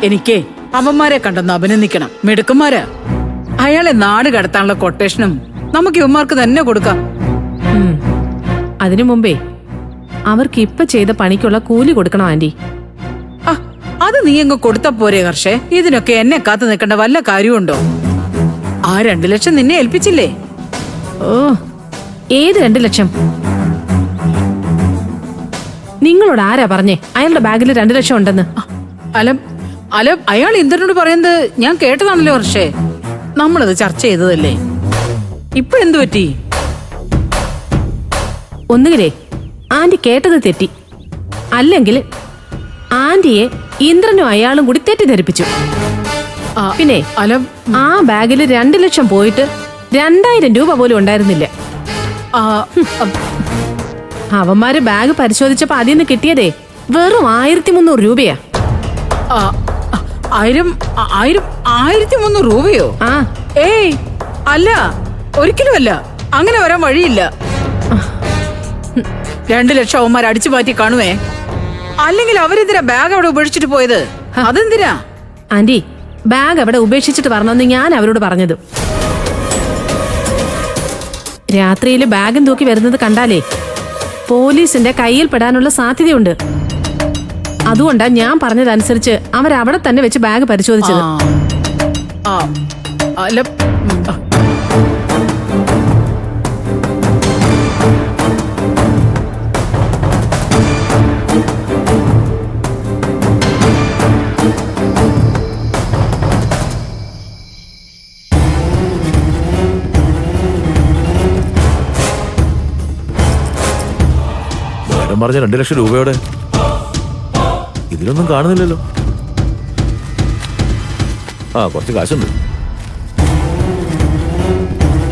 എനിക്കേ അവന്മാരെ കണ്ടെന്ന് അഭിനന്ദിക്കണം. മിടുക്കന്മാരാ. അയാളെ നാട് കടത്താനുള്ള കൊട്ടേഷനും നമുക്ക് ഇവന്മാർക്ക് തന്നെ കൊടുക്കാം. അതിനു മുമ്പേ അവർക്ക് ഇപ്പൊ ചെയ്ത പണിക്കുള്ള കൂലി കൊടുക്കണം ആന്റി. അത് നീ അങ്ങ് കൊടുത്ത പോരെ ഹർഷേ. ഇതിനൊക്കെ എന്നെ കാത്തു നിൽക്കേണ്ട വല്ല കാര്യമുണ്ടോ? ആ 2 ലക്ഷം നിന്നെ ഏൽപ്പിച്ചില്ലേ? ഓ, ഏത് 2 ലക്ഷം? നിങ്ങളോട് ആരാ പറഞ്ഞേ അയാളുടെ ബാഗിൽ 2 ലക്ഷം ഉണ്ടെന്ന്? അല്ല അയാൾ ഇന്ദ്രനോട് പറയുന്നത് ഞാൻ കേട്ടതാണല്ലോ ഹർഷേ. നമ്മളത് ചർച്ച ചെയ്തതല്ലേ. ഇപ്പഴെന്തു പറ്റി? ഒന്നുകിലേ ആന്റി കേട്ടത് തെറ്റി, അല്ലെങ്കിൽ ആന്റിയെ ഇന്ദ്രനും അയാളും കൂടി തെറ്റിദ്ധരിപ്പിച്ചു. പിന്നെ ആ ബാഗിൽ 2 ലക്ഷം പോയിട്ട് 2000 രൂപ പോലും ഉണ്ടായിരുന്നില്ല. അവന്മാര് ബാഗ് പരിശോധിച്ചപ്പോ അതിൽ നിന്ന് കിട്ടിയതേ വെറും 1300 രൂപയാ. 1300 രൂപയോ? ഏയ് അല്ല, ഒരിക്കലും അല്ല. അങ്ങനെ വരാൻ വഴിയില്ല. 2 ലക്ഷം അവന്മാർ അടിച്ചു മാറ്റി കാണുവേ. അല്ലെങ്കിൽ അവരെന്തിനാ ബാഗ് അവിടെ ഉപേക്ഷിച്ചിട്ട് പോയത്? അതെന്തിനാ? ആന്റി, ബാഗ് അവിടെ ഉപേക്ഷിച്ചിട്ട് വരണമെന്ന് ഞാൻ അവരോട് പറഞ്ഞത്. രാത്രിയിൽ ബാഗും തൂക്കി വരുന്നത് കണ്ടാലേ പോലീസിന്റെ കയ്യിൽ പെടാനുള്ള സാധ്യതയുണ്ട്. അതുകൊണ്ടാ ഞാൻ പറഞ്ഞതനുസരിച്ച് അവരവിടെ തന്നെ വെച്ച് ബാഗ് പരിശോധിച്ചത്. പറഞ്ഞ 2 ലക്ഷം രൂപയോടെ ഇതിലൊന്നും കാണുന്നില്ലല്ലോ. കുറച്ച് കാശുണ്ട്.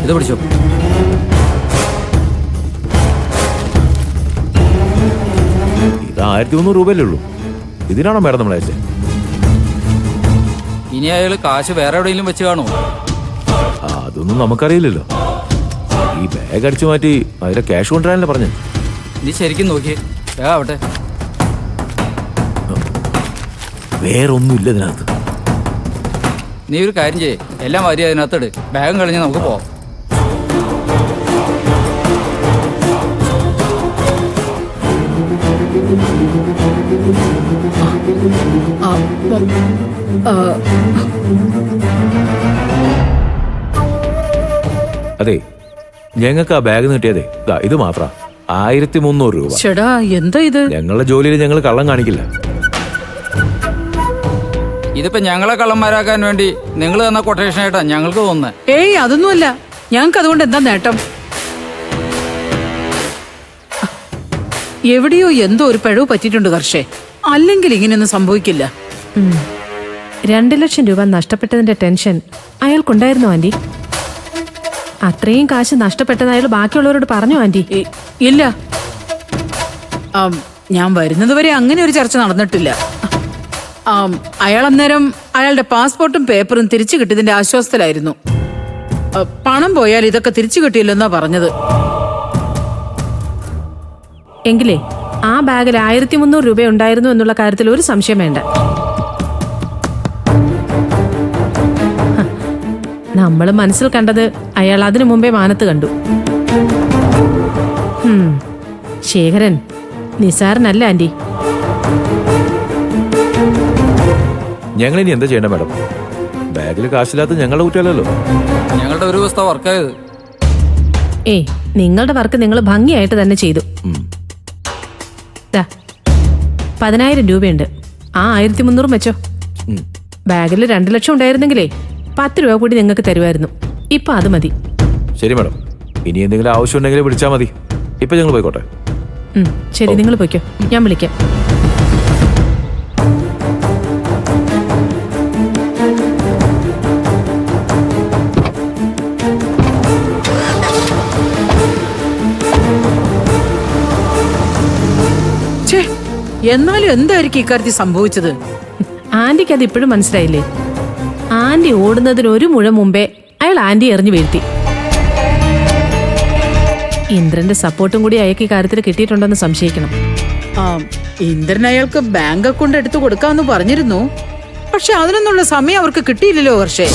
ഇത് പിടിച്ചോ. ഇത് 1300 രൂപയല്ലേ ഉള്ളൂ. ഇതിനാണോ മേഡം നമ്മളെ അയച്ചത്? ഇനി അയാൾ കാശ് വേറെ എവിടെയെങ്കിലും വെച്ച് കാണുമോ? അതൊന്നും നമുക്കറിയില്ലല്ലോ. ഈ ബാഗ് അടിച്ചു മാറ്റി അതിലെ ക്യാഷ് കൊണ്ടുവരാനല്ലേ പറഞ്ഞത്. നീ ശരിക്കും നോക്കിയേ. ആവട്ടെ, വേറൊന്നുമില്ല ഇതിനകത്ത്. നീ ഒരു കാര്യം ചെയ്യേ, എല്ലാം വാരി അതിനകത്തിട്. ബാഗും കളഞ്ഞ് നമുക്ക് പോവാം. അതെ, ഞങ്ങൾക്ക് ആ ബാഗ് കിട്ടിയതേ ഇത് മാത്രം 1300 രൂപ. ചേടാ, എന്താ ഇത്? ഞങ്ങളുടെ ജോലിയിൽ ഞങ്ങൾ കള്ളം കാണിക്കില്ല. ഇതിപ്പോ ഞങ്ങളെ കള്ളന്മാരാക്കാൻ വേണ്ടി നിങ്ങൾ തന്ന കൊട്ടേഷൻ ആയിട്ടാ ഞങ്ങൾക്ക് തോന്നുന്നത്. ഏയ്, അതൊന്നുമല്ല. ഞങ്ങൾക്ക് അതുകൊണ്ട് എന്താ നേട്ടം? എവിടെയോ എന്തോ ഒരു പിഴവ് പറ്റിയിട്ടുണ്ട് ഹർഷേ. അല്ലെങ്കിൽ ഇങ്ങനെയൊന്നും സംഭവിക്കില്ല. 2 ലക്ഷം രൂപ നഷ്ടപ്പെട്ടതിന്റെ ടെൻഷൻ അയാൾക്കുണ്ടായിരുന്നു ആന്റി. അത്രയും കാശ് നഷ്ടപ്പെട്ടത് അയാൾ ബാക്കിയുള്ളവരോട് പറഞ്ഞു ആന്റി? ഇല്ല, ഞാൻ വരുന്നത് വരെ അങ്ങനെ ഒരു ചർച്ച നടന്നിട്ടില്ല. അയാൾ അന്നേരം അയാളുടെ പാസ്പോർട്ടും പേപ്പറും തിരിച്ചു കിട്ടിയതിന്റെ ആശ്വാസത്തിലായിരുന്നു. പണം പോയാൽ ഇതൊക്കെ തിരിച്ചു കിട്ടിയില്ലെന്നാ പറഞ്ഞത്. എങ്കിലേ ആ ബാഗിൽ 1300 രൂപ ഉണ്ടായിരുന്നു എന്നുള്ള കാര്യത്തിൽ ഒരു സംശയം വേണ്ട. നമ്മൾ മനസ്സിൽ കണ്ടത് അയാൾ അതിനു മുമ്പേ മാനത്ത് കണ്ടു. ശേഖരൻ നിസാരനല്ല ആന്റി. ഞങ്ങളിനി എന്താ ചെയ്യണ്ട മാഡം? ബാഗിൽ കാശില്ലാത്ത ഞങ്ങളുടെ കുട്ടിയല്ലോ. ഞങ്ങളുടെ ഒരു ദിവസത്തെ വർക്കായത്. ഏയ്, നിങ്ങളുടെ വർക്ക് നിങ്ങൾ ഭംഗിയായിട്ട് തന്നെ ചെയ്തു. 10,000 രൂപയുണ്ട്. ആ 1300 വെച്ചോ. ബാഗിൽ 2 ലക്ഷം ഉണ്ടായിരുന്നെങ്കിലേ 10 രൂപ കൂടി നിങ്ങൾക്ക് തരുമായിരുന്നു. ഇപ്പൊ അത് മതി. ശരി മാഡം, ഇനി എന്തെങ്കിലും ആവശ്യം ഉണ്ടെങ്കിൽ വിളിച്ചാൽ മതി. ഇപ്പൊ ഞങ്ങൾ പോയിക്കോട്ടെ. ശരി, നിങ്ങൾ പോയിക്കോ, ഞാൻ വിളിക്കാം. എന്നാലും എന്തായിരിക്കും ഇക്കാര്യത്തിൽ സംഭവിച്ചത്? ആന്റിക്ക് അത് ഇപ്പോഴും മനസ്സിലായില്ലേ? ആന്റി ഓടുന്നതിന് 1 മുഴം മുമ്പേ അയാൾ ആന്റി എറിഞ്ഞു വീഴ്ത്തി. ഇന്ദ്രന്റെ സപ്പോർട്ടും കൂടി അയാൾക്ക് ഈ കാര്യത്തിൽ കിട്ടിയിട്ടുണ്ടെന്ന് സംശയിക്കണം. ഇന്ദ്രൻ അയാൾക്ക് ബാങ്ക് അക്കൗണ്ട് എടുത്തു കൊടുക്കാമെന്ന് പറഞ്ഞിരുന്നു. പക്ഷെ അതിനൊന്നുള്ള സമയം അവർക്ക് കിട്ടിയില്ലല്ലോ വർഷേ.